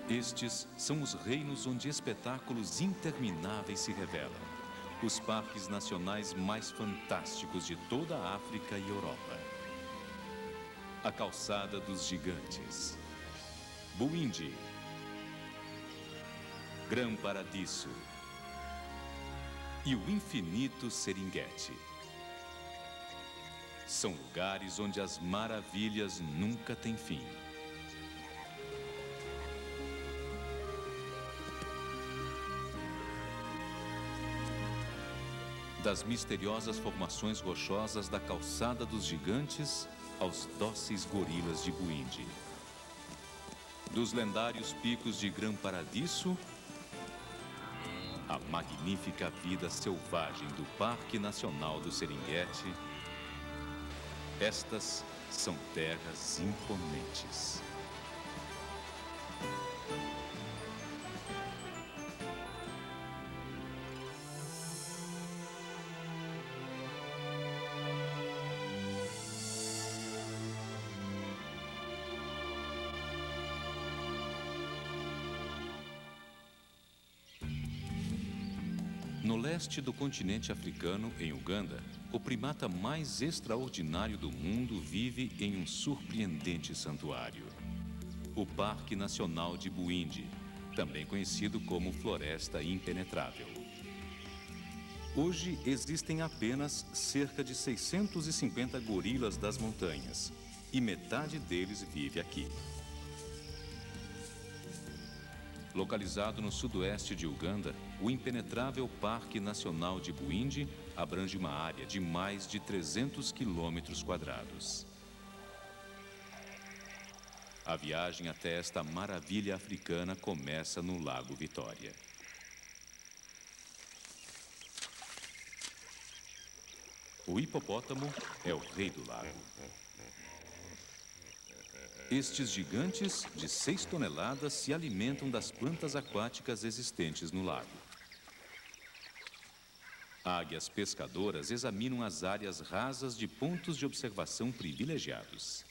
Estes são os reinos onde espetáculos intermináveis se revelam. Os parques nacionais mais fantásticos de toda a África e Europa. A Calçada dos Gigantes. Bwindi. Gran Paradiso. E o infinito Serengeti. São lugares onde as maravilhas nunca têm fim. Das misteriosas formações rochosas da Calçada dos Gigantes aos dóceis gorilas de Bwindi. Dos lendários picos de Gran Paradiso à magnífica vida selvagem do Parque Nacional do Serengeti, estas são terras imponentes. No leste do continente africano, em Uganda, o primata mais extraordinário do mundo vive em um surpreendente santuário. O Parque Nacional de Bwindi, também conhecido como Floresta Impenetrável. Hoje existem apenas cerca de 650 gorilas das montanhas, e metade deles vive aqui. Localizado no sudoeste de Uganda, o impenetrável Parque Nacional de Bwindi abrange uma área de mais de 300 quilômetros quadrados. A viagem até esta maravilha africana começa no Lago Vitória. O hipopótamo é o rei do lago. Estes gigantes, de 6 toneladas, se alimentam das plantas aquáticas existentes no lago. Águias pescadoras examinam as áreas rasas de pontos de observação privilegiados.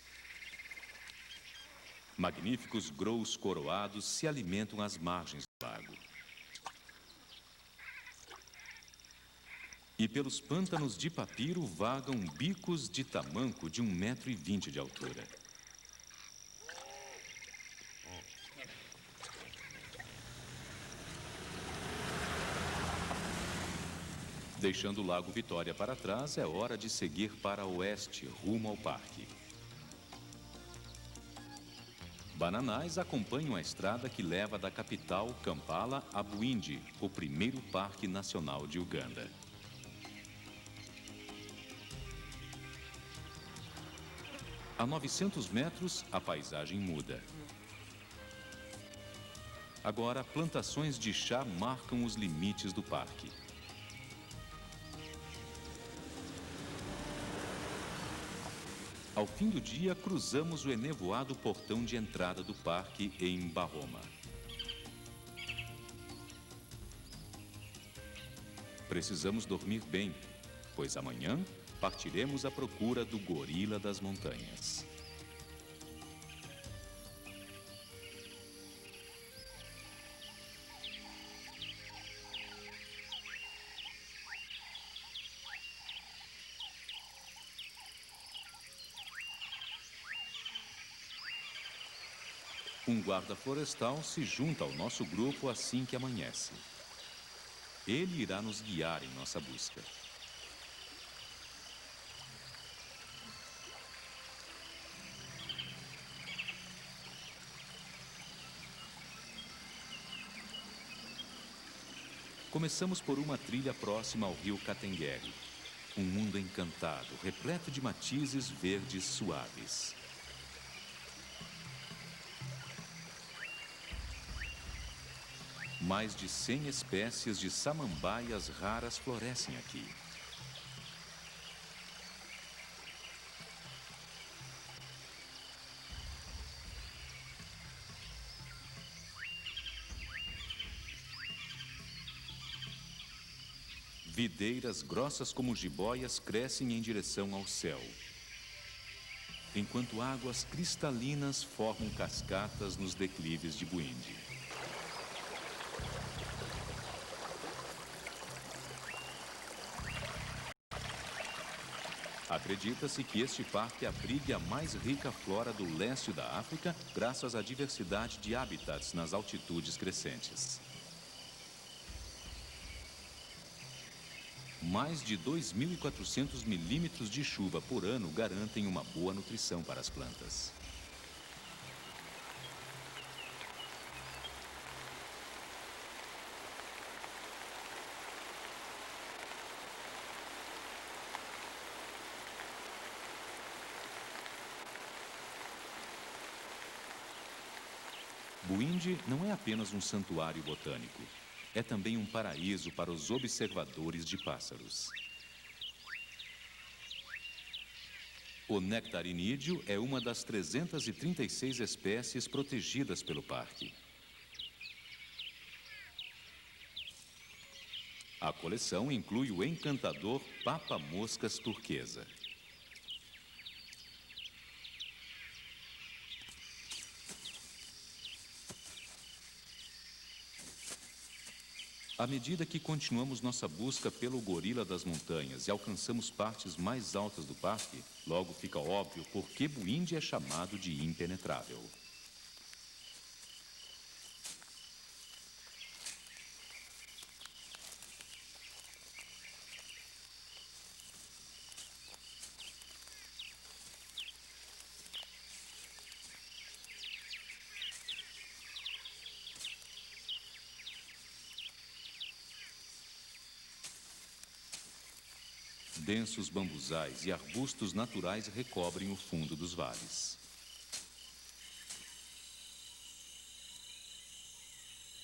Magníficos grous coroados se alimentam às margens do lago. E pelos pântanos de papiro vagam bicos de tamanco de 1,20 m de altura. Deixando o Lago Vitória para trás, é hora de seguir para oeste, rumo ao parque. Bananais acompanham a estrada que leva da capital, Kampala, a Bwindi, o primeiro parque nacional de Uganda. A 900 metros, a paisagem muda. Agora, plantações de chá marcam os limites do parque. Ao fim do dia, cruzamos o enevoado portão de entrada do parque em Bahoma. Precisamos dormir bem, pois amanhã partiremos à procura do gorila das montanhas. Um guarda florestal se junta ao nosso grupo assim que amanhece. Ele irá nos guiar em nossa busca. Começamos por uma trilha próxima ao rio Katengeri. Um mundo encantado, repleto de matizes verdes suaves. Mais de 100 espécies de samambaias raras florescem aqui. Videiras grossas como jiboias crescem em direção ao céu. enquanto águas cristalinas formam cascatas nos declives de Bwindi. Acredita-se que este parque abrigue a mais rica flora do leste da África, graças à diversidade de hábitats nas altitudes crescentes. Mais de 2.400 milímetros de chuva por ano garantem uma boa nutrição para as plantas. Bwindi não é apenas um santuário botânico. É também um paraíso para os observadores de pássaros. O nectarinídeo é uma das 336 espécies protegidas pelo parque. A coleção inclui o encantador papa-moscas turquesa. À medida que continuamos nossa busca pelo gorila das montanhas e alcançamos partes mais altas do parque, logo fica óbvio por que Bwindi é chamado de impenetrável. Densos bambuzais e arbustos naturais recobrem o fundo dos vales.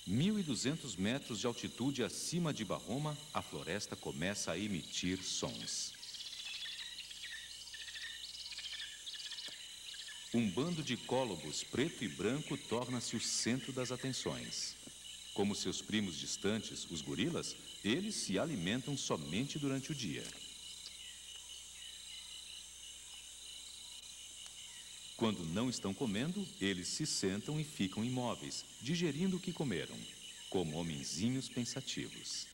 1.200 metros de altitude acima de Bahoma, a floresta começa a emitir sons. Um bando de colobos preto e branco torna-se o centro das atenções. Como seus primos distantes, os gorilas, eles se alimentam somente durante o dia. Quando não estão comendo, eles se sentam e ficam imóveis, digerindo o que comeram, como homenzinhos pensativos.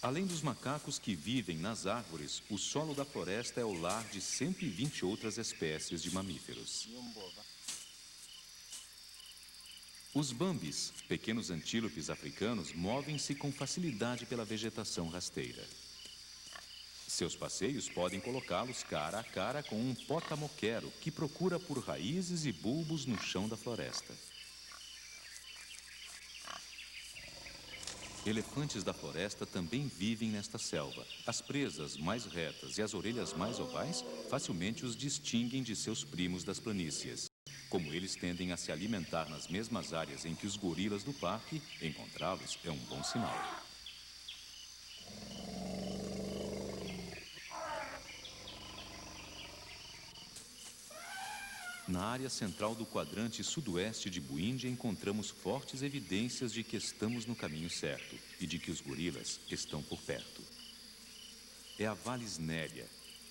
Além dos macacos que vivem nas árvores, o solo da floresta é o lar de 120 outras espécies de mamíferos. Os bambis, pequenos antílopes africanos, movem-se com facilidade pela vegetação rasteira. Seus passeios podem colocá-los cara a cara com um potamoquero que procura por raízes e bulbos no chão da floresta. Elefantes da floresta também vivem nesta selva. As presas mais retas e as orelhas mais ovais facilmente os distinguem de seus primos das planícies. Como eles tendem a se alimentar nas mesmas áreas em que os gorilas do parque, encontrá-los é um bom sinal. Na área central do quadrante sudoeste de Bwindi, encontramos fortes evidências de que estamos no caminho certo e de que os gorilas estão por perto. É a Vallisneria,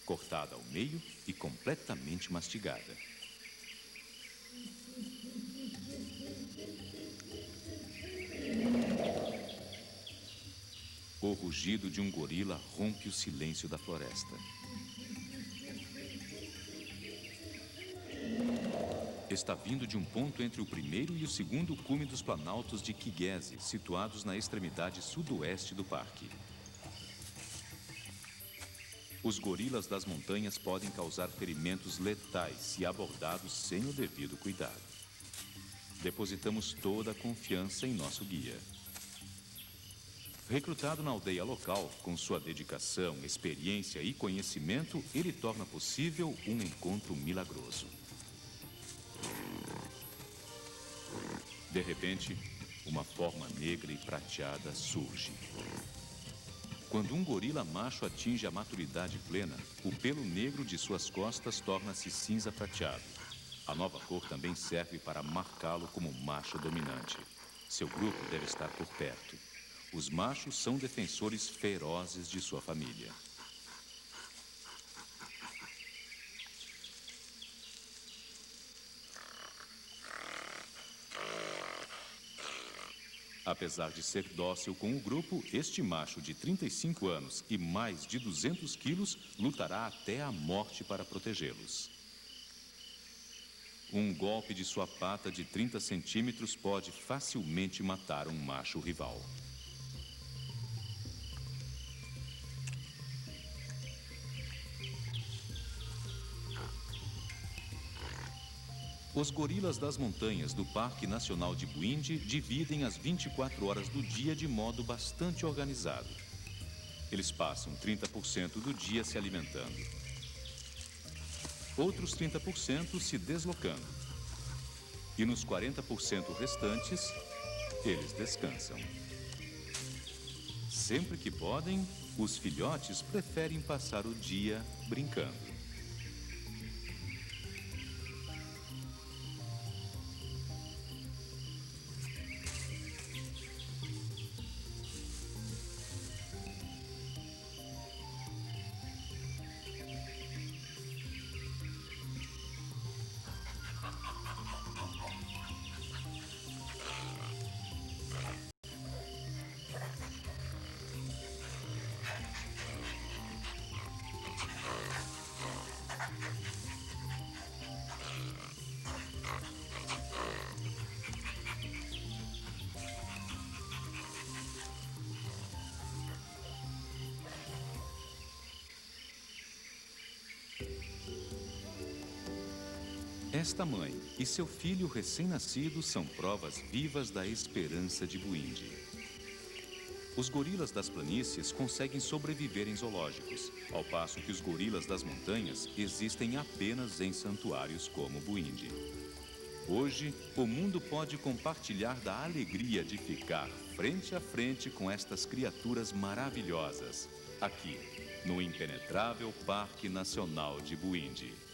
cortada ao meio e completamente mastigada. O rugido de um gorila rompe o silêncio da floresta. Está vindo de um ponto entre o primeiro e o segundo cume dos planaltos de Kigezi, situados na extremidade sudoeste do parque. Os gorilas das montanhas podem causar ferimentos letais se abordados sem o devido cuidado. Depositamos toda a confiança em nosso guia. Recrutado na aldeia local, com sua dedicação, experiência e conhecimento, ele torna possível um encontro milagroso. De repente, uma forma negra e prateada surge. Quando um gorila macho atinge a maturidade plena, o pelo negro de suas costas torna-se cinza prateado. A nova cor também serve para marcá-lo como macho dominante. Seu grupo deve estar por perto. Os machos são defensores ferozes de sua família. Apesar de ser dócil com o grupo, este macho de 35 anos e mais de 200 quilos lutará até a morte para protegê-los. Um golpe de sua pata de 30 centímetros pode facilmente matar um macho rival. Os gorilas das montanhas do Parque Nacional de Bwindi dividem as 24 horas do dia de modo bastante organizado. Eles passam 30% do dia se alimentando. Outros 30% se deslocando. E nos 40% restantes, eles descansam. Sempre que podem, os filhotes preferem passar o dia brincando. Esta mãe e seu filho recém-nascido são provas vivas da esperança de Bwindi. Os gorilas das planícies conseguem sobreviver em zoológicos, ao passo que os gorilas das montanhas existem apenas em santuários como Bwindi. Hoje, o mundo pode compartilhar da alegria de ficar frente a frente com estas criaturas maravilhosas, aqui, no impenetrável Parque Nacional de Bwindi.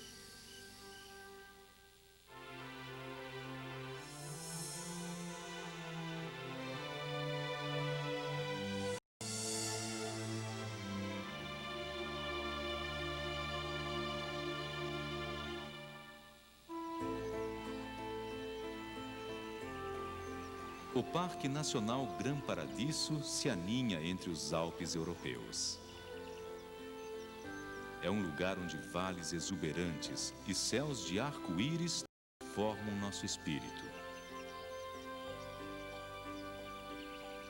O Parque Nacional Gran Paradiso se aninha entre os Alpes europeus. É um lugar onde vales exuberantes e céus de arco-íris formam nosso espírito.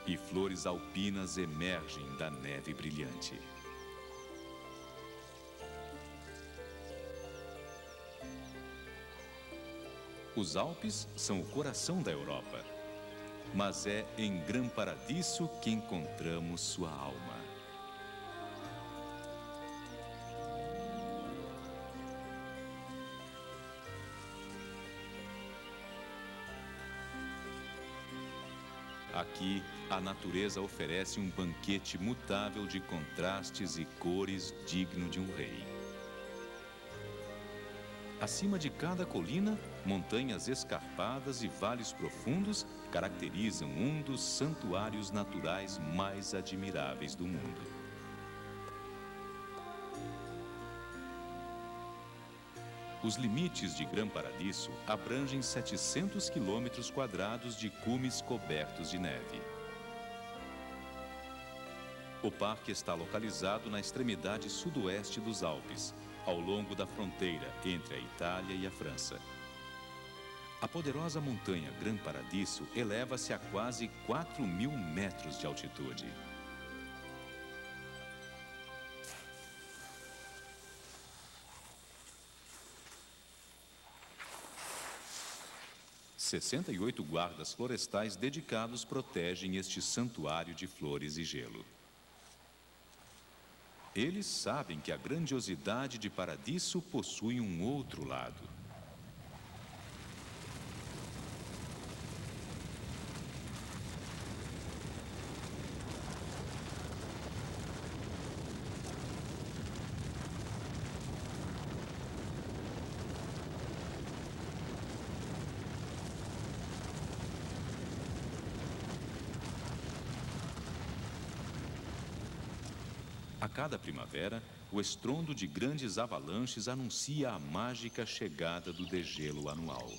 E flores alpinas emergem da neve brilhante. Os Alpes são o coração da Europa. Mas é em Gran Paradiso que encontramos sua alma. Aqui, a natureza oferece um banquete mutável de contrastes e cores digno de um rei. Acima de cada colina, montanhas escarpadas e vales profundos caracterizam um dos santuários naturais mais admiráveis do mundo. Os limites de Gran Paradiso abrangem 700 quilômetros quadrados de cumes cobertos de neve. O parque está localizado na extremidade sudoeste dos Alpes, ao longo da fronteira entre a Itália e a França. A poderosa montanha Gran Paradiso eleva-se a quase 4.000 metros de altitude. – 68 guardas florestais dedicados protegem este santuário de flores e gelo. Eles sabem que a grandiosidade de Paradiso possui um outro lado. A cada primavera, o estrondo de grandes avalanches anuncia a mágica chegada do degelo anual.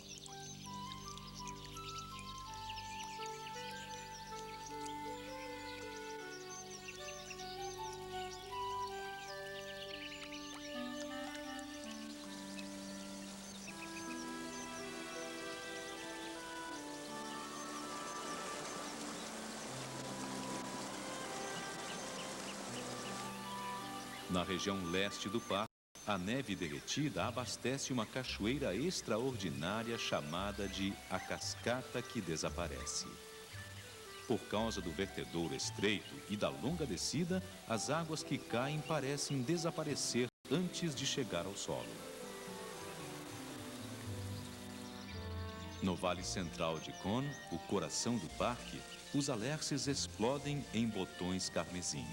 Na região leste do parque, a neve derretida abastece uma cachoeira extraordinária chamada de a Cascata que Desaparece. Por causa do vertedouro estreito e da longa descida, as águas que caem parecem desaparecer antes de chegar ao solo. No vale central de Con, o coração do parque, os alerces explodem em botões carmesim.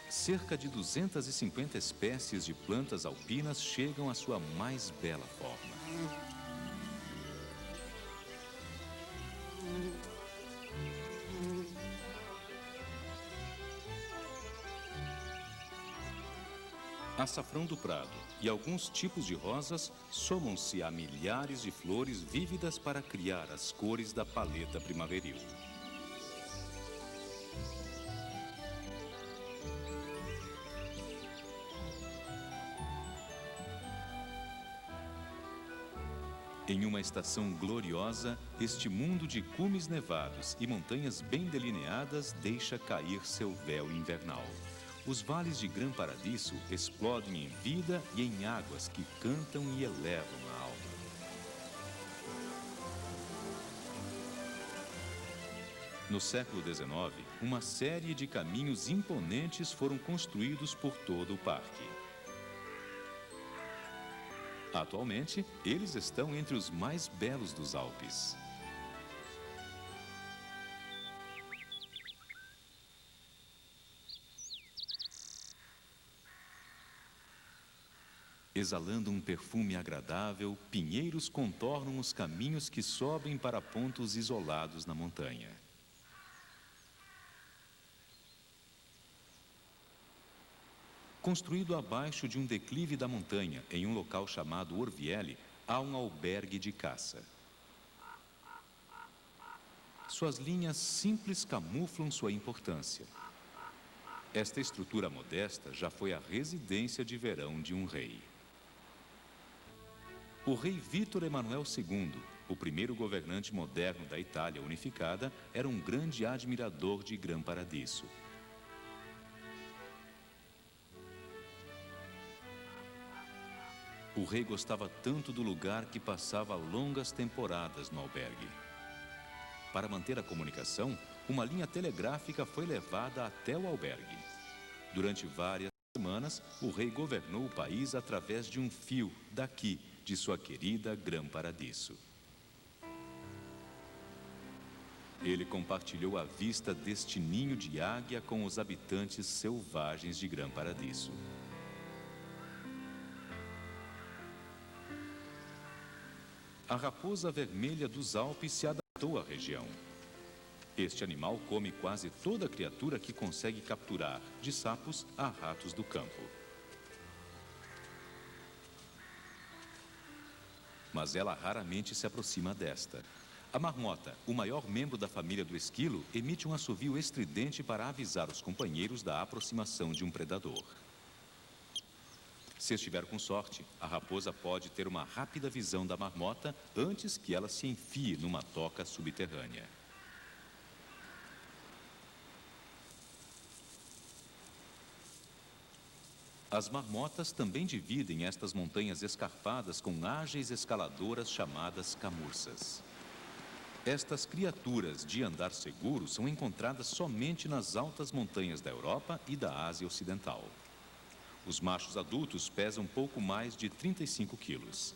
Cerca de 250 espécies de plantas alpinas chegam à sua mais bela forma. Açafrão do prado e alguns tipos de rosas somam-se a milhares de flores vívidas para criar as cores da paleta primaveril. Em uma estação gloriosa, este mundo de cumes nevados e montanhas bem delineadas deixa cair seu véu invernal. Os vales de Gran Paradiso explodem em vida e em águas que cantam e elevam a alma. No século XIX, uma série de caminhos imponentes foram construídos por todo o parque. Atualmente, eles estão entre os mais belos dos Alpes. Exalando um perfume agradável, pinheiros contornam os caminhos que sobem para pontos isolados na montanha. Construído abaixo de um declive da montanha, em um local chamado Orvielle, há um albergue de caça. Suas linhas simples camuflam sua importância. Esta estrutura modesta já foi a residência de verão de um rei. O rei Vítor Emanuel II, o primeiro governante moderno da Itália unificada, era um grande admirador de Gran Paradiso. O rei gostava tanto do lugar que passava longas temporadas no albergue. Para manter a comunicação, uma linha telegráfica foi levada até o albergue. Durante várias semanas, o rei governou o país através de um fio daqui, de sua querida Gran Paradiso. Ele compartilhou a vista deste ninho de águia com os habitantes selvagens de Gran Paradiso. A raposa vermelha dos Alpes se adaptou à região. Este animal come quase toda criatura que consegue capturar, de sapos a ratos do campo. Mas ela raramente se aproxima desta. A marmota, o maior membro da família do esquilo, emite um assovio estridente para avisar os companheiros da aproximação de um predador. Se estiver com sorte, a raposa pode ter uma rápida visão da marmota antes que ela se enfie numa toca subterrânea. As marmotas também dividem estas montanhas escarpadas com ágeis escaladoras chamadas camursas. Estas criaturas de andar seguro são encontradas somente nas altas montanhas da Europa e da Ásia Ocidental. Os machos adultos pesam pouco mais de 35 quilos.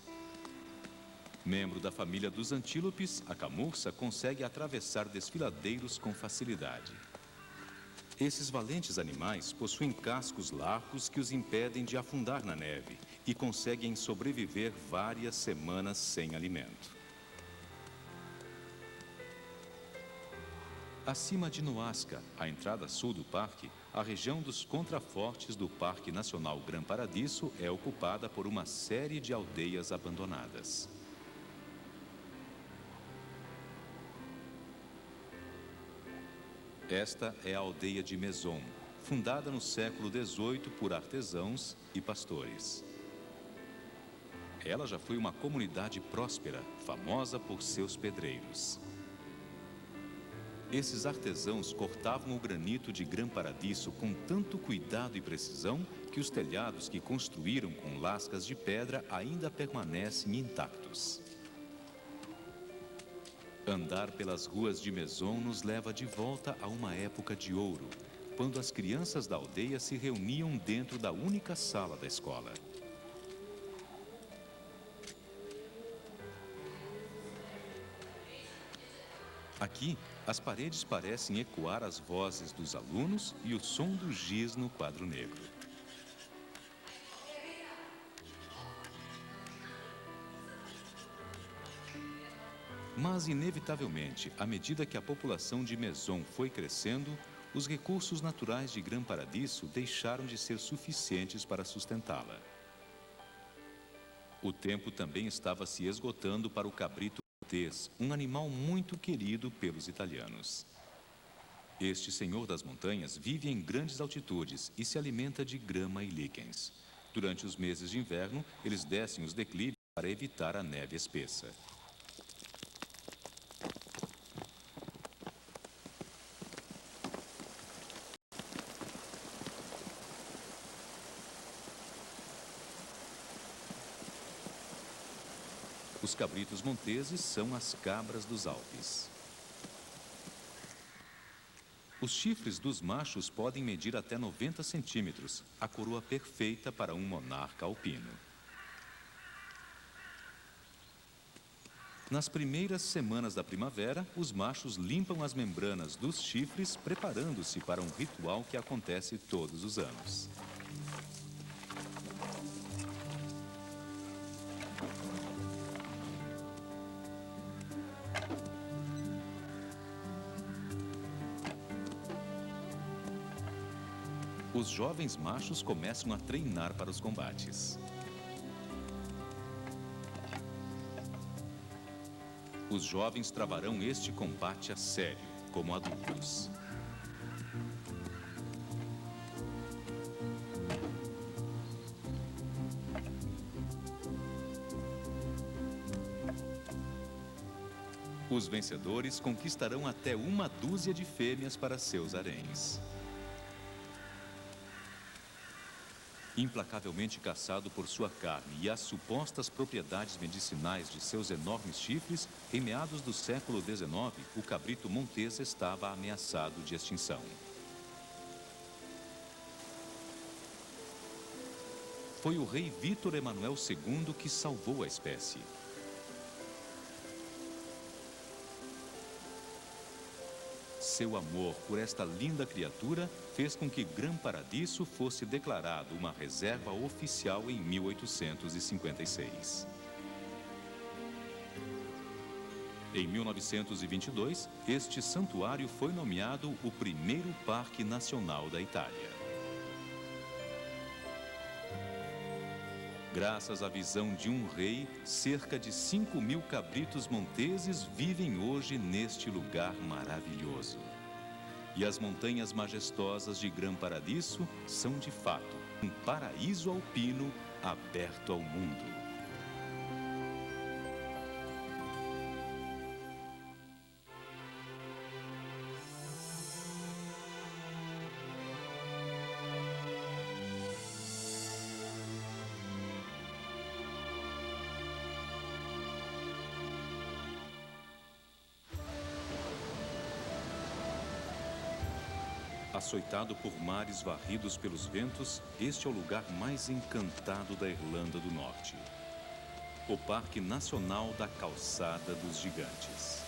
Membro da família dos antílopes, a camurça consegue atravessar desfiladeiros com facilidade. Esses valentes animais possuem cascos largos que os impedem de afundar na neve e conseguem sobreviver várias semanas sem alimento. Acima de Noasca, a entrada sul do parque, a região dos contrafortes do Parque Nacional Gran Paradiso é ocupada por uma série de aldeias abandonadas. Esta é a aldeia de Maison, fundada no século XVIII por artesãos e pastores. Ela já foi uma comunidade próspera, famosa por seus pedreiros. Esses artesãos cortavam o granito de Grã-Paradiso com tanto cuidado e precisão que os telhados que construíram com lascas de pedra ainda permanecem intactos. Andar pelas ruas de Maison nos leva de volta a uma época de ouro, quando as crianças da aldeia se reuniam dentro da única sala da escola. Aqui, as paredes parecem ecoar as vozes dos alunos e o som do giz no quadro negro. Mas, inevitavelmente, à medida que a população de Maison foi crescendo, os recursos naturais de Grã-Paradiso deixaram de ser suficientes para sustentá-la. O tempo também estava se esgotando para o cabrito maltês, um animal muito querido pelos italianos. Este senhor das montanhas vive em grandes altitudes e se alimenta de grama e líquens. Durante os meses de inverno, eles descem os declives para evitar a neve espessa. Os cabritos monteses são as cabras dos Alpes. Os chifres dos machos podem medir até 90 centímetros, a coroa perfeita para um monarca alpino. Nas primeiras semanas da primavera, os machos limpam as membranas dos chifres, preparando-se para um ritual que acontece todos os anos. Os jovens machos começam a treinar para os combates. Os jovens travarão este combate a sério, como adultos. Os vencedores conquistarão até uma dúzia de fêmeas para seus haréns. Implacavelmente caçado por sua carne e as supostas propriedades medicinais de seus enormes chifres, em meados do século XIX, o cabrito montês estava ameaçado de extinção. Foi o rei Vítor Emanuel II que salvou a espécie. Seu amor por esta linda criatura fez com que Grã-Paradiso fosse declarado uma reserva oficial em 1856. Em 1922, este santuário foi nomeado o primeiro Parque Nacional da Itália. Graças à visão de um rei, cerca de 5.000 cabritos monteses vivem hoje neste lugar maravilhoso. E as montanhas majestosas de Grã-Paradiso são, de fato, um paraíso alpino aberto ao mundo. Açoitado por mares varridos pelos ventos, este é o lugar mais encantado da Irlanda do Norte. O Parque Nacional da Calçada dos Gigantes.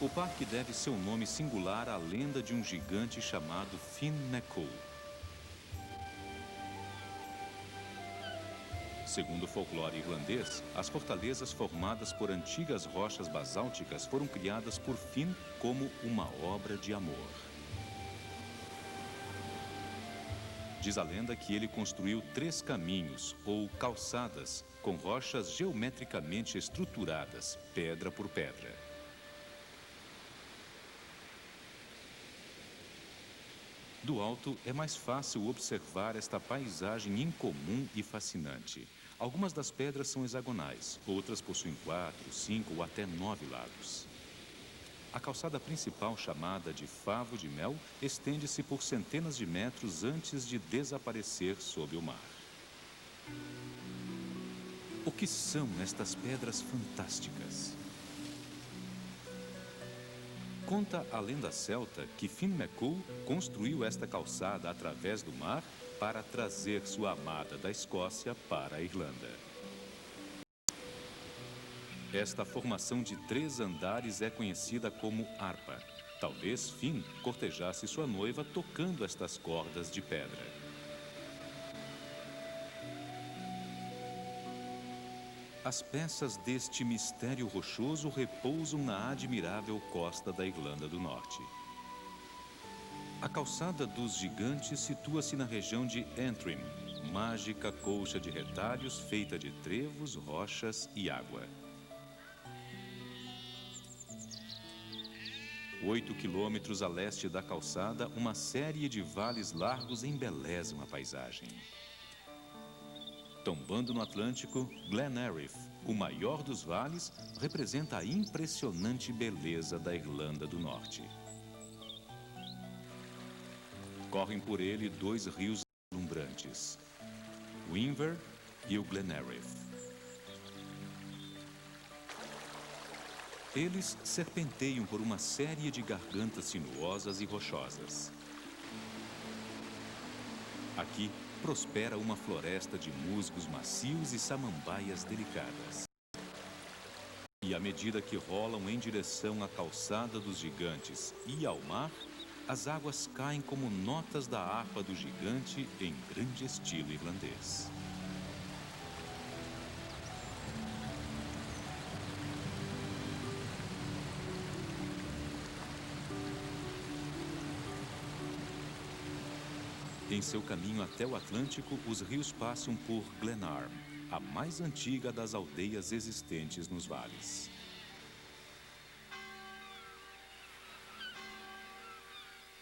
O parque deve seu nome singular à lenda de um gigante chamado Finn McCool. Segundo o folclore irlandês, as fortalezas formadas por antigas rochas basálticas foram criadas por Finn como uma obra de amor. Diz a lenda que ele construiu 3 caminhos, ou calçadas, com rochas geometricamente estruturadas, pedra por pedra. Do alto, é mais fácil observar esta paisagem incomum e fascinante. Algumas das pedras são hexagonais, outras possuem 4, 5 ou até 9 lados. A calçada principal, chamada de Favo de Mel, estende-se por centenas de metros antes de desaparecer sob o mar. O que são estas pedras fantásticas? Conta a lenda celta que Finn McCool construiu esta calçada através do mar para trazer sua amada da Escócia para a Irlanda. Esta formação de 3 andares é conhecida como harpa. Talvez Finn cortejasse sua noiva tocando estas cordas de pedra. As peças deste mistério rochoso repousam na admirável costa da Irlanda do Norte. A calçada dos gigantes situa-se na região de Antrim, mágica colcha de retalhos feita de trevos, rochas e água. 8 quilômetros a leste da calçada, uma série de vales largos embelezam a paisagem. Tombando no Atlântico, Glen Erith, o maior dos vales, representa a impressionante beleza da Irlanda do Norte. Correm por ele 2 rios deslumbrantes, o Inver e o Glen Erith. Eles serpenteiam por uma série de gargantas sinuosas e rochosas. Aqui prospera uma floresta de musgos macios e samambaias delicadas. E à medida que rolam em direção à calçada dos gigantes e ao mar, as águas caem como notas da harpa do gigante em grande estilo irlandês. Em seu caminho até o Atlântico, os rios passam por Glenarm, a mais antiga das aldeias existentes nos vales.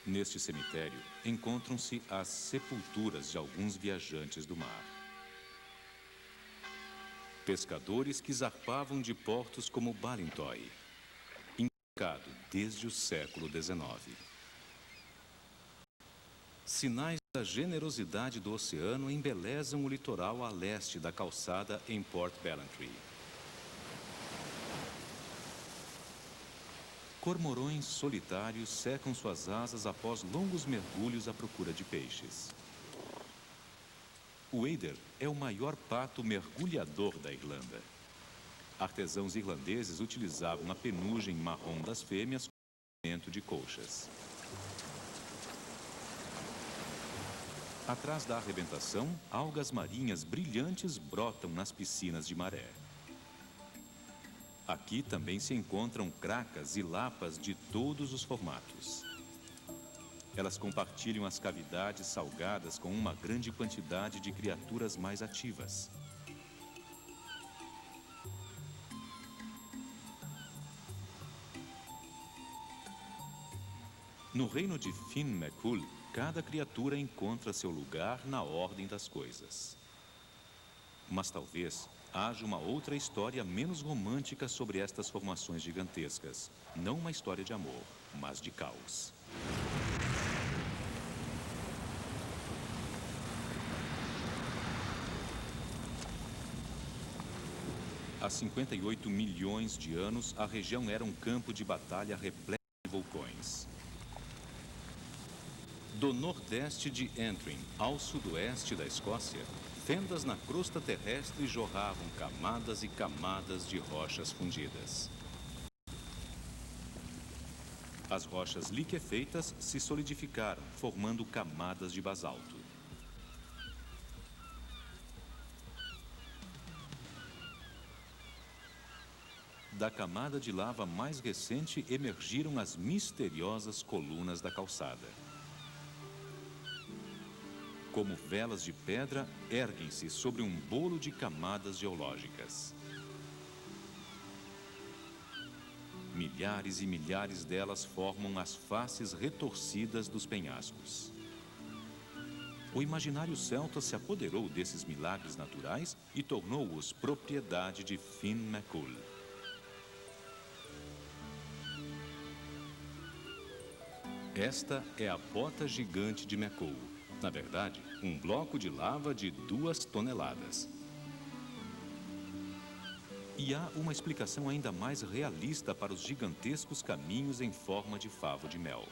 Neste cemitério, encontram-se as sepulturas de alguns viajantes do mar. Pescadores que zarpavam de portos como Ballintoy, indicado desde o século XIX. Sinais da generosidade do oceano embelezam o litoral a leste da calçada em Port Ballantry. Cormorões solitários secam suas asas após longos mergulhos à procura de peixes. O eider é o maior pato mergulhador da Irlanda. Artesãos irlandeses utilizavam a penugem marrom das fêmeas como alimento de colchas. Atrás da arrebentação, algas marinhas brilhantes brotam nas piscinas de maré. Aqui também se encontram cracas e lapas de todos os formatos. Elas compartilham as cavidades salgadas com uma grande quantidade de criaturas mais ativas. No reino de Finn McCool, cada criatura encontra seu lugar na ordem das coisas. Mas talvez haja uma outra história menos romântica sobre estas formações gigantescas. Não uma história de amor, mas de caos. Há 58 milhões de anos, a região era um campo de batalha repleto de vulcões. Do nordeste de Antrim ao sudoeste da Escócia, fendas na crosta terrestre jorravam camadas e camadas de rochas fundidas. As rochas liquefeitas se solidificaram, formando camadas de basalto. Da camada de lava mais recente emergiram as misteriosas colunas da calçada. Como velas de pedra, erguem-se sobre um bolo de camadas geológicas. Milhares e milhares delas formam as faces retorcidas dos penhascos. O imaginário celta se apoderou desses milagres naturais e tornou-os propriedade de Finn McCool. Esta é a bota gigante de McCool. Na verdade, um bloco de lava de 2 toneladas. E há uma explicação ainda mais realista para os gigantescos caminhos em forma de favo de mel.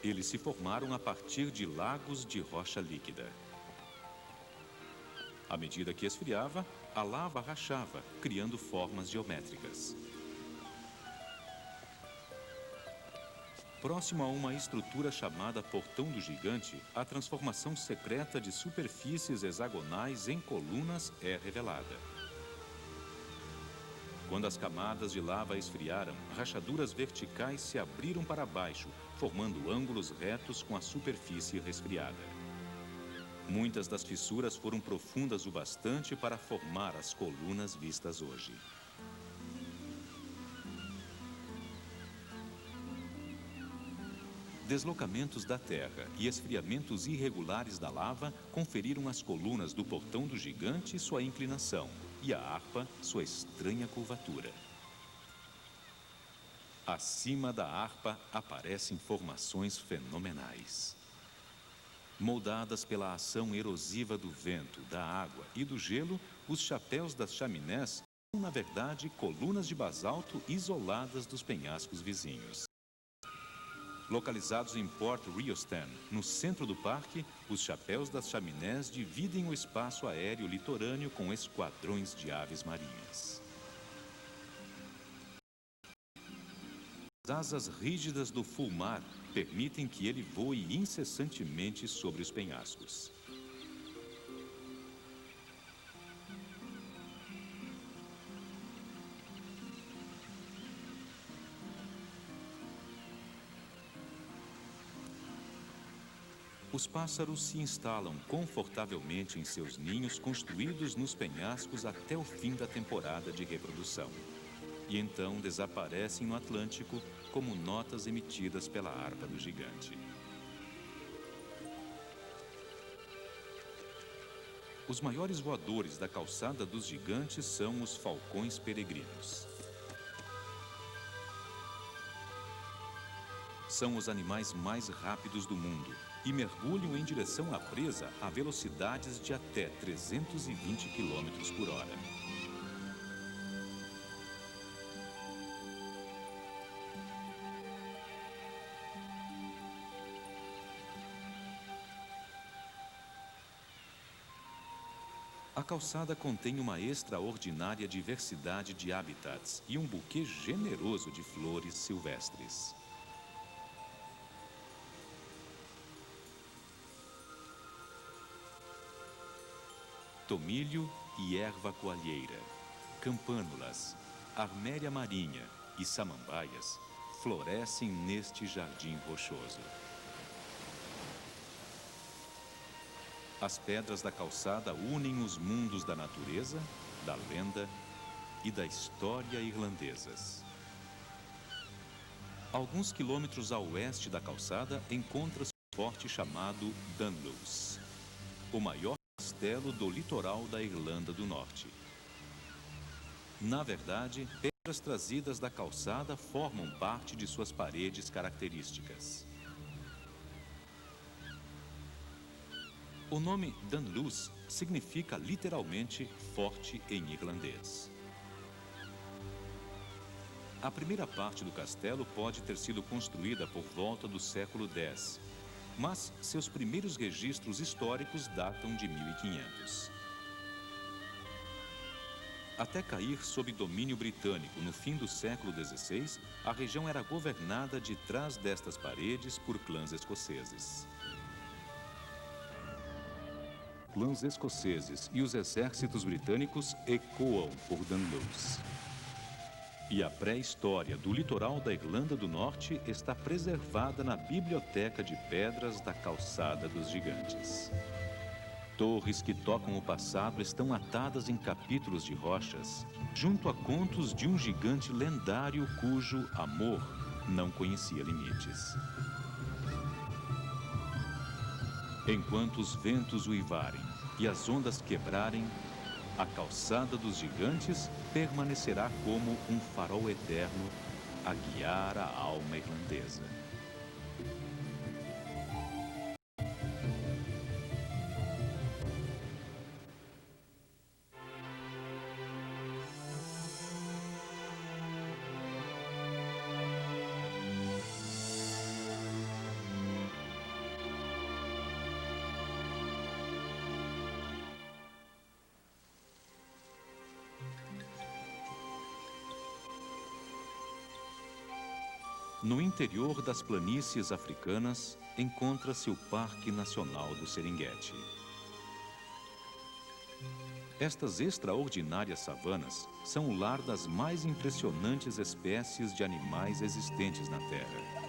Eles se formaram a partir de lagos de rocha líquida. À medida que esfriava, a lava rachava, criando formas geométricas. Próximo a uma estrutura chamada Portão do Gigante, a transformação secreta de superfícies hexagonais em colunas é revelada. Quando as camadas de lava esfriaram, rachaduras verticais se abriram para baixo, formando ângulos retos com a superfície resfriada. Muitas das fissuras foram profundas o bastante para formar as colunas vistas hoje. Deslocamentos da Terra e esfriamentos irregulares da lava conferiram às colunas do Portão do Gigante sua inclinação e à harpa sua estranha curvatura. Acima da harpa aparecem formações fenomenais. Moldadas pela ação erosiva do vento, da água e do gelo, os chapéus das chaminés são, na verdade, colunas de basalto isoladas dos penhascos vizinhos. Localizados em Port Riostan, no centro do parque, os chapéus das chaminés dividem o espaço aéreo litorâneo com esquadrões de aves marinhas. As asas rígidas do fulmar permitem que ele voe incessantemente sobre os penhascos. Os pássaros se instalam confortavelmente em seus ninhos construídos nos penhascos até o fim da temporada de reprodução. E então desaparecem no Atlântico como notas emitidas pela harpa do gigante. Os maiores voadores da calçada dos gigantes são os falcões peregrinos. São os animais mais rápidos do mundo e mergulham em direção à presa a velocidades de até 320 km por hora. A calçada contém uma extraordinária diversidade de habitats e um buquê generoso de flores silvestres. Tomilho e erva coalheira, campânulas, arméria marinha e samambaias florescem neste jardim rochoso. As pedras da calçada unem os mundos da natureza, da lenda e da história irlandesas. Alguns quilômetros a oeste da calçada encontra-se um forte chamado Dunluce, o maior castelo do litoral da Irlanda do Norte. Na verdade, pedras trazidas da calçada formam parte de suas paredes características. O nome Dunluce significa literalmente forte em irlandês. A primeira parte do castelo pode ter sido construída por volta do século X, mas seus primeiros registros históricos datam de 1500. Até cair sob domínio britânico no fim do século XVI, a região era governada de trás destas paredes por clãs escoceses. Clãs escoceses e os exércitos britânicos ecoam por Dunluce. E a pré-história do litoral da Irlanda do Norte está preservada na Biblioteca de Pedras da Calçada dos Gigantes. Torres que tocam o passado estão atadas em capítulos de rochas, junto a contos de um gigante lendário cujo amor não conhecia limites. Enquanto os ventos uivarem e as ondas quebrarem, a calçada dos gigantes permanecerá como um farol eterno a guiar a alma irlandesa. No interior das planícies africanas, encontra-se o Parque Nacional do Serengeti. Estas extraordinárias savanas são o lar das mais impressionantes espécies de animais existentes na Terra.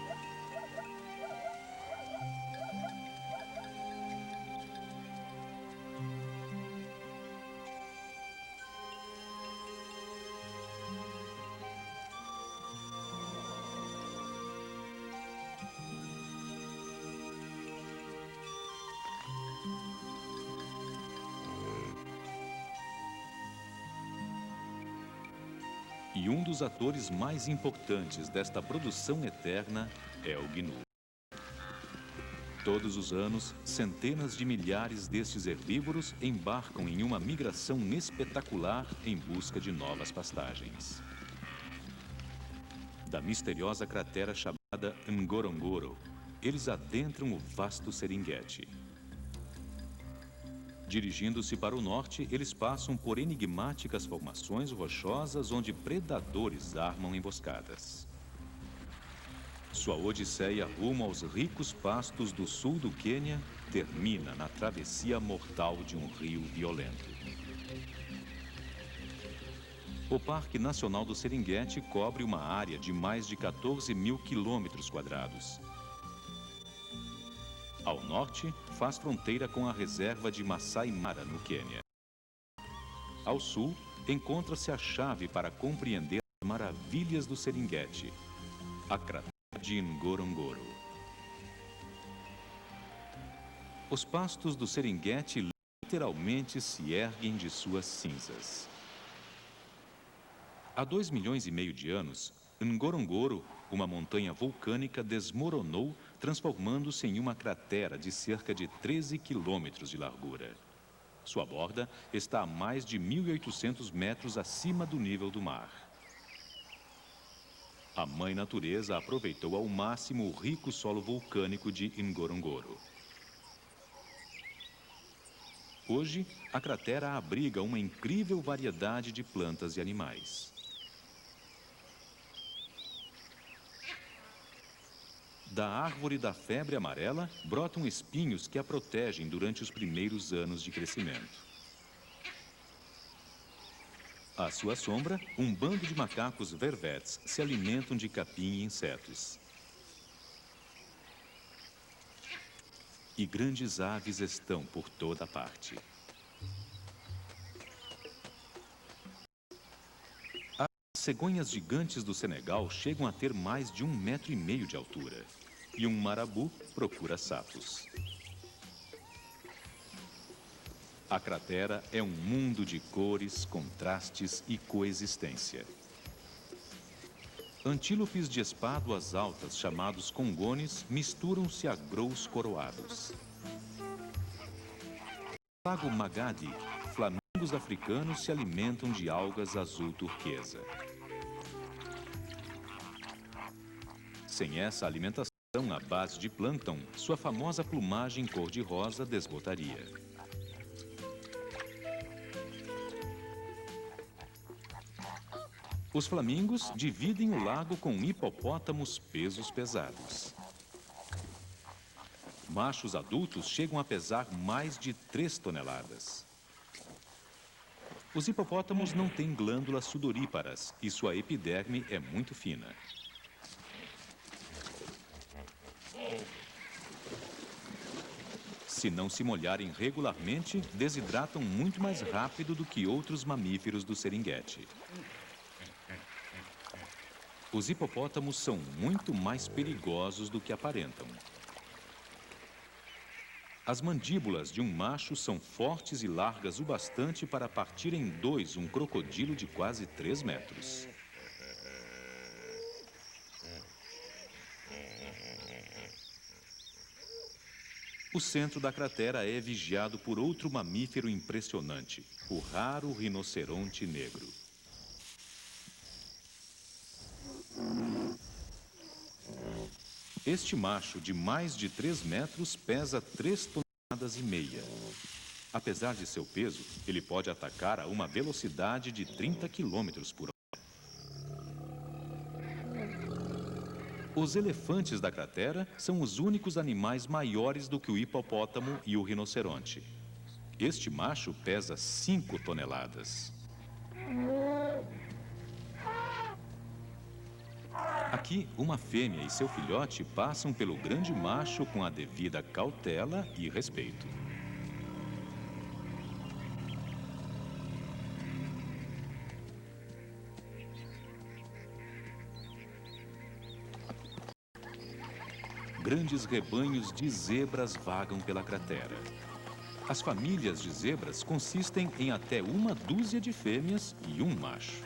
E um dos atores mais importantes desta produção eterna é o gnu. Todos os anos, centenas de milhares destes herbívoros embarcam em uma migração espetacular em busca de novas pastagens. Da misteriosa cratera chamada Ngorongoro, eles adentram o vasto Serengeti. Dirigindo-se para o norte, eles passam por enigmáticas formações rochosas onde predadores armam emboscadas. Sua odisseia rumo aos ricos pastos do sul do Quênia termina na travessia mortal de um rio violento. O Parque Nacional do Serengeti cobre uma área de mais de 14.000 quilômetros quadrados. Ao norte, faz fronteira com a reserva de Masai Mara, no Quênia. Ao sul, encontra-se a chave para compreender as maravilhas do Serengeti, a cratera de Ngorongoro. Os pastos do Serengeti literalmente se erguem de suas cinzas. Há 2,5 milhões de anos, Ngorongoro, uma montanha vulcânica, desmoronou, transformando-se em uma cratera de cerca de 13 quilômetros de largura. Sua borda está a mais de 1.800 metros acima do nível do mar. A Mãe Natureza aproveitou ao máximo o rico solo vulcânico de Ngorongoro. Hoje, a cratera abriga uma incrível variedade de plantas e animais. Da árvore da febre amarela, brotam espinhos que a protegem durante os primeiros anos de crescimento. À sua sombra, um bando de macacos vervets se alimentam de capim e insetos. E grandes aves estão por toda parte. As cegonhas gigantes do Senegal chegam a ter mais de 1,5 metro de altura. E um marabu procura sapos. A cratera é um mundo de cores, contrastes e coexistência. Antílopes de espáduas altas, chamados congones, misturam-se a grous coroados. No Lago Magadi, flamingos africanos se alimentam de algas azul turquesa. Sem essa alimentação à base de plâncton, sua famosa plumagem cor-de-rosa desbotaria. Os flamingos dividem o lago com hipopótamos pesos pesados. Machos adultos chegam a pesar mais de 3 toneladas. Os hipopótamos não têm glândulas sudoríparas e sua epiderme é muito fina. Se não se molharem regularmente, desidratam muito mais rápido do que outros mamíferos do Serengeti. Os hipopótamos são muito mais perigosos do que aparentam. As mandíbulas de um macho são fortes e largas o bastante para partir em dois um crocodilo de quase 3 metros. O centro da cratera é vigiado por outro mamífero impressionante, o raro rinoceronte negro. Este macho, de mais de 3 metros, pesa 3,5 toneladas. Apesar de seu peso, ele pode atacar a uma velocidade de 30 km por hora. Os elefantes da cratera são os únicos animais maiores do que o hipopótamo e o rinoceronte. Este macho pesa 5 toneladas. Aqui, uma fêmea e seu filhote passam pelo grande macho com a devida cautela e respeito. Grandes rebanhos de zebras vagam pela cratera. As famílias de zebras consistem em até 1 dúzia de fêmeas e um macho.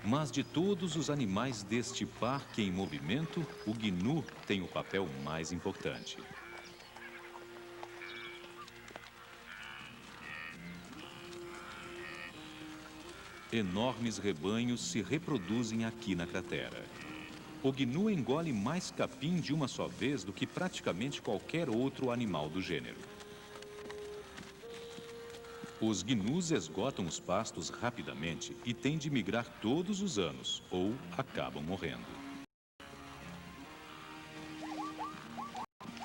Mas de todos os animais deste parque em movimento, o gnu tem o papel mais importante. Enormes rebanhos se reproduzem aqui na cratera. O gnu engole mais capim de uma só vez do que praticamente qualquer outro animal do gênero. Os gnus esgotam os pastos rapidamente e têm de migrar todos os anos, ou acabam morrendo.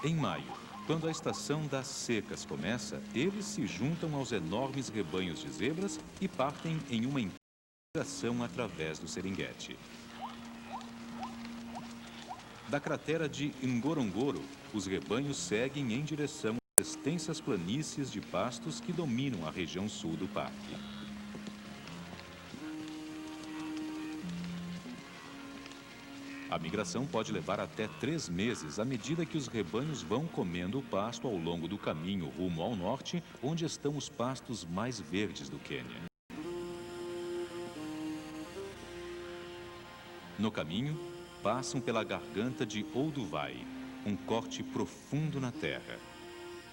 Em maio, quando a estação das secas começa, eles se juntam aos enormes rebanhos de zebras e partem em uma migração através do Serengeti. Da cratera de Ngorongoro, os rebanhos seguem em direção às extensas planícies de pastos que dominam a região sul do parque. A migração pode levar até 3 meses à medida que os rebanhos vão comendo o pasto ao longo do caminho rumo ao norte, onde estão os pastos mais verdes do Quênia. No caminho, passam pela garganta de Olduvai, um corte profundo na terra.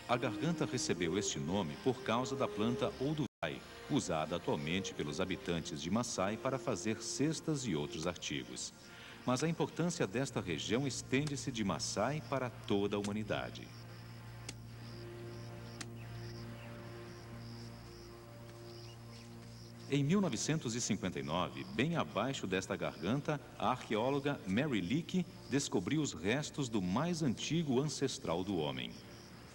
A garganta recebeu este nome por causa da planta Olduvai, usada atualmente pelos habitantes de Maasai para fazer cestas e outros artigos. Mas a importância desta região estende-se de Maasai para toda a humanidade. Em 1959, bem abaixo desta garganta, a arqueóloga Mary Leakey descobriu os restos do mais antigo ancestral do homem,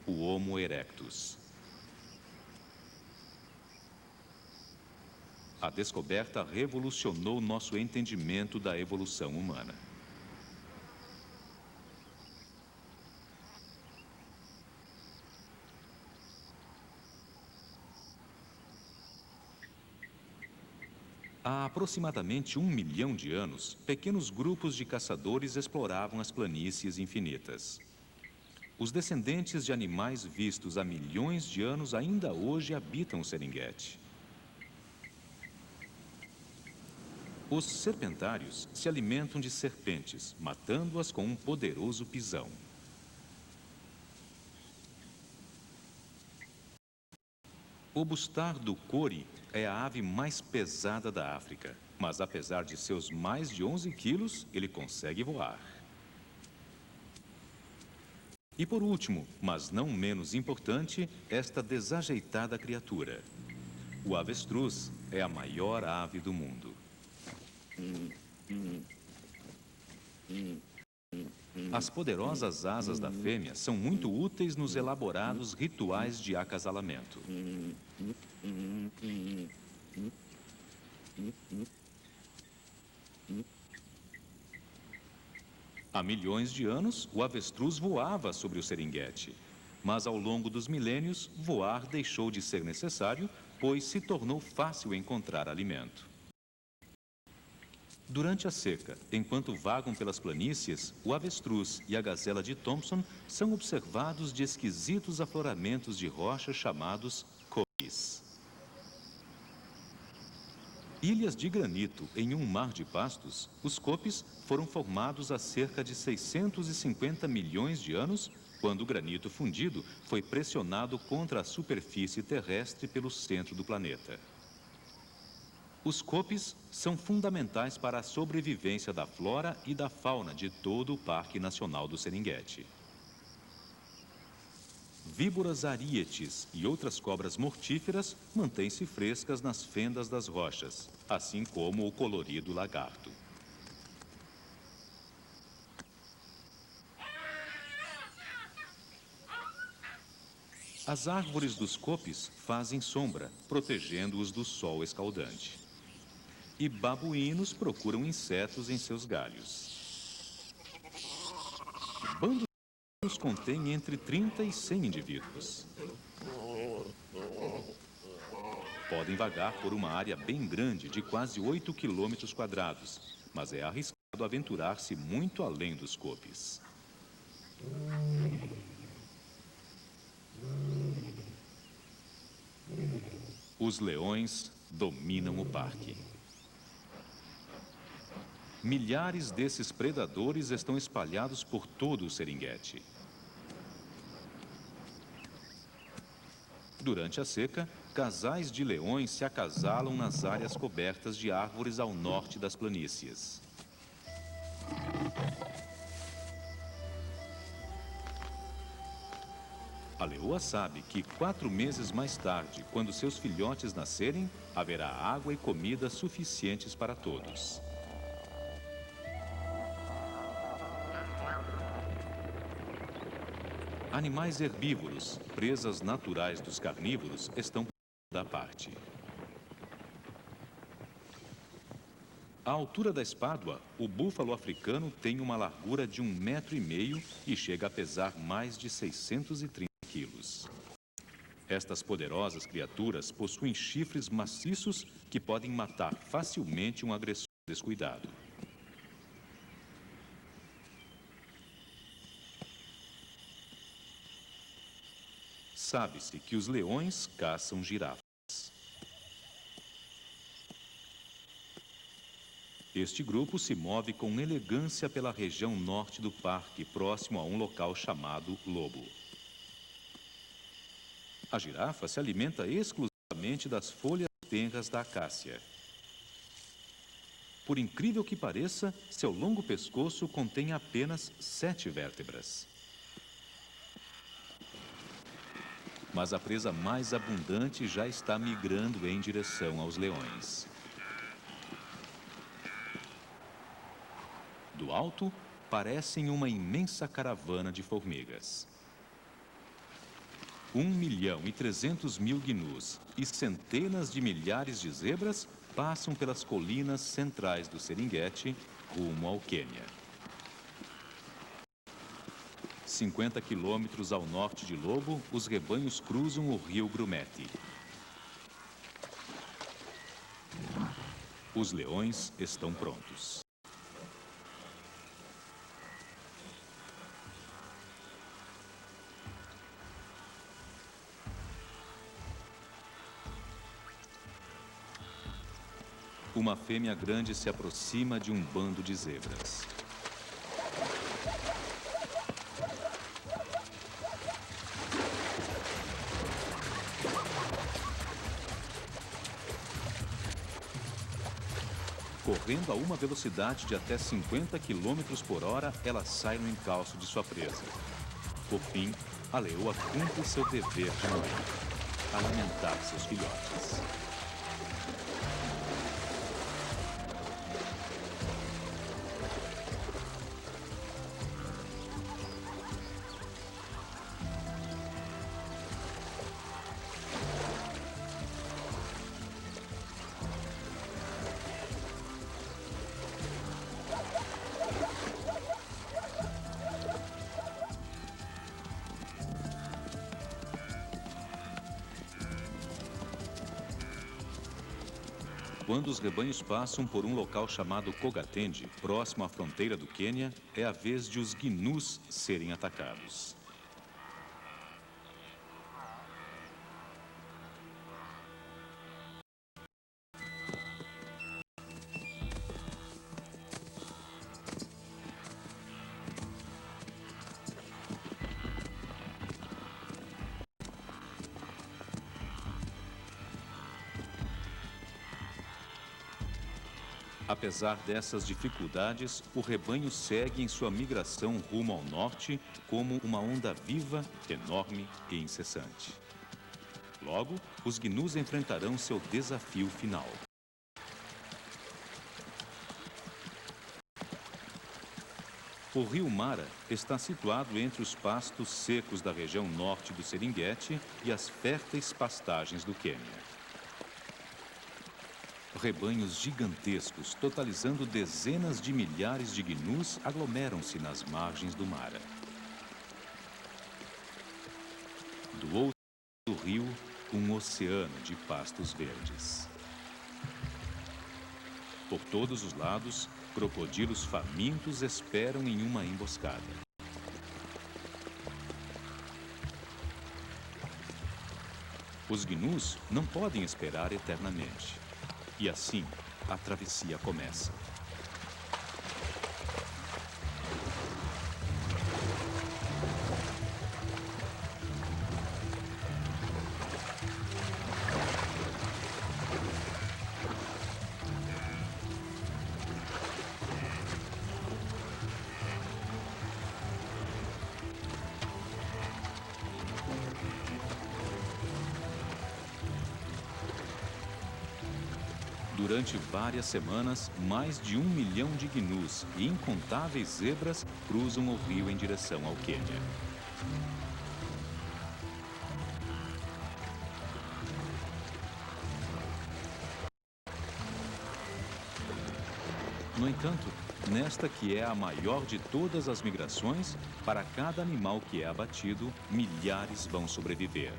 o Homo erectus. A descoberta revolucionou nosso entendimento da evolução humana. Há aproximadamente 1 milhão de anos, pequenos grupos de caçadores exploravam as planícies infinitas. Os descendentes de animais vistos há milhões de anos ainda hoje habitam o Serengeti. Os serpentários se alimentam de serpentes, matando-as com um poderoso pisão. O bustar do cori é a ave mais pesada da África, mas apesar de seus mais de 11 quilos, ele consegue voar. E por último, mas não menos importante, esta desajeitada criatura. O avestruz é a maior ave do mundo. As poderosas asas da fêmea são muito úteis nos elaborados rituais de acasalamento. Há milhões de anos, o avestruz voava sobre o Serengeti. Mas ao longo dos milênios, voar deixou de ser necessário, pois se tornou fácil encontrar alimento. Durante a seca, enquanto vagam pelas planícies, o avestruz e a gazela de Thompson são observados de esquisitos afloramentos de rocha chamados copes. Ilhas de granito em um mar de pastos, os copes foram formados há cerca de 650 milhões de anos, quando o granito fundido foi pressionado contra a superfície terrestre pelo centro do planeta. Os copes são fundamentais para a sobrevivência da flora e da fauna de todo o Parque Nacional do Serengeti. Víboras arietes e outras cobras mortíferas mantêm-se frescas nas fendas das rochas, assim como o colorido lagarto. As árvores dos copes fazem sombra, protegendo-os do sol escaldante. E babuínos procuram insetos em seus galhos. Bandos contêm entre 30 e 100 indivíduos. Podem vagar por uma área bem grande de quase 8 quilômetros quadrados, mas é arriscado aventurar-se muito além dos copes. Os leões dominam o parque. Milhares desses predadores estão espalhados por todo o Serengeti. Durante a seca, casais de leões se acasalam nas áreas cobertas de árvores ao norte das planícies. A leoa sabe que 4 meses mais tarde, quando seus filhotes nascerem, haverá água e comida suficientes para todos. Animais herbívoros, presas naturais dos carnívoros, estão da parte. À altura da espádua, o búfalo africano tem uma largura de 1,5 metro e chega a pesar mais de 630 quilos. Estas poderosas criaturas possuem chifres maciços que podem matar facilmente um agressor descuidado. Sabe-se que os leões caçam girafas. Este grupo se move com elegância pela região norte do parque, próximo a um local chamado Lobo. A girafa se alimenta exclusivamente das folhas tenras da acácia. Por incrível que pareça, seu longo pescoço contém apenas 7 vértebras. Mas a presa mais abundante já está migrando em direção aos leões. Do alto, parecem uma imensa caravana de formigas. 1.300.000 gnus e centenas de milhares de zebras passam pelas colinas centrais do Serengeti rumo ao Quênia. 50 quilômetros ao norte de Lobo, os rebanhos cruzam o rio Grumeti. Os leões estão prontos. Uma fêmea grande se aproxima de um bando de zebras. Correndo a uma velocidade de até 50 km por hora, ela sai no encalço de sua presa. Por fim, a leoa cumpre seu dever de mãe: alimentar seus filhotes. Quando os rebanhos passam por um local chamado Kogatende, próximo à fronteira do Quênia, é a vez de os gnus serem atacados. Apesar dessas dificuldades, o rebanho segue em sua migração rumo ao norte como uma onda viva, enorme e incessante. Logo, os gnus enfrentarão seu desafio final. O rio Mara está situado entre os pastos secos da região norte do Serengeti e as férteis pastagens do Quênia. Rebanhos gigantescos, totalizando dezenas de milhares de gnus, aglomeram-se nas margens do Mara. Do outro lado do rio, um oceano de pastos verdes. Por todos os lados, crocodilos famintos esperam em uma emboscada. Os gnus não podem esperar eternamente. E assim, a travessia começa. Durante várias semanas, mais de 1 milhão de gnus e incontáveis zebras cruzam o rio em direção ao Quênia. No entanto, nesta que é a maior de todas as migrações, para cada animal que é abatido, milhares vão sobreviver.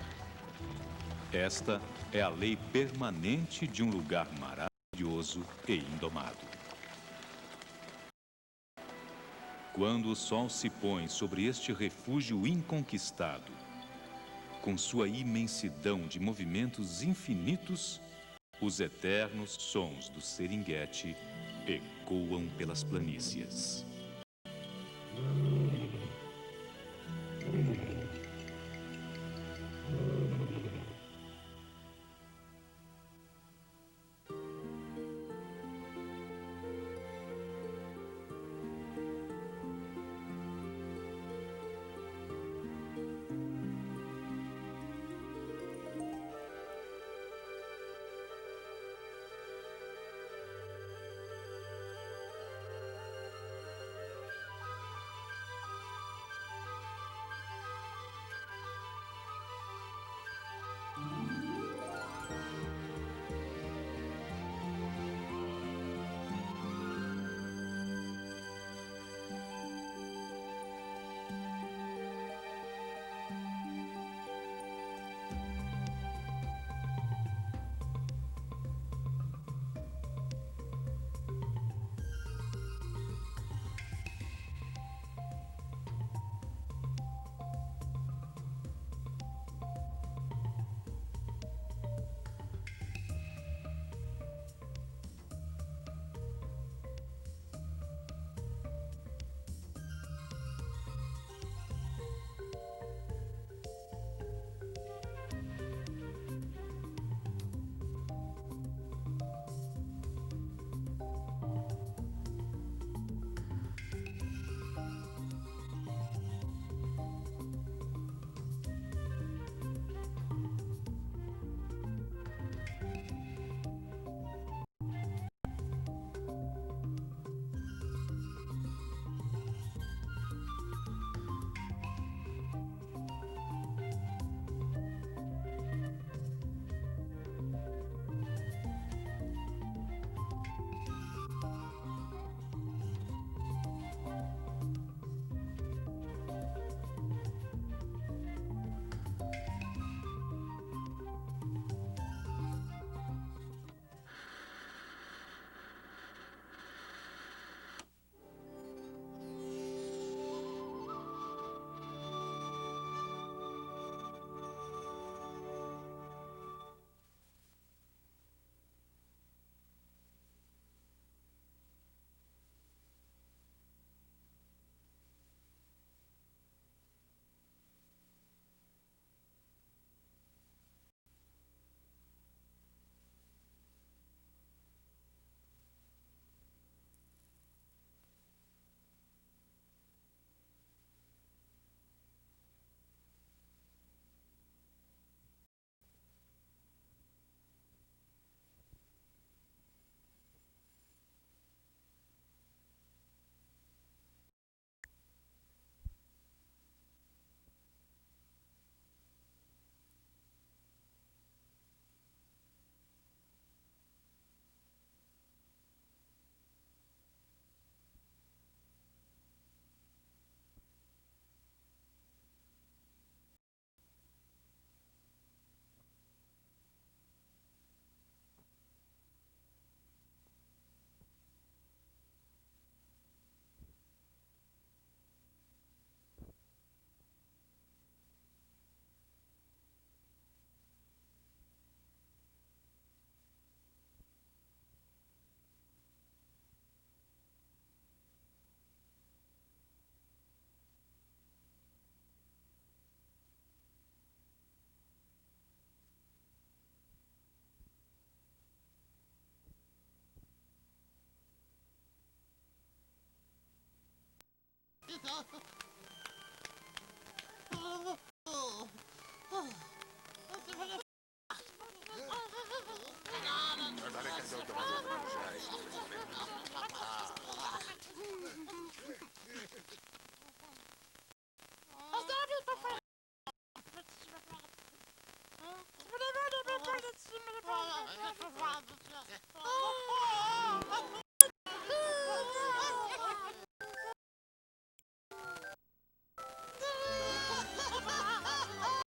Esta é a lei permanente de um lugar maravilhoso e indomado. Quando o sol se põe sobre este refúgio inconquistado, com sua imensidão de movimentos infinitos, os eternos sons do Serengeti ecoam pelas planícies.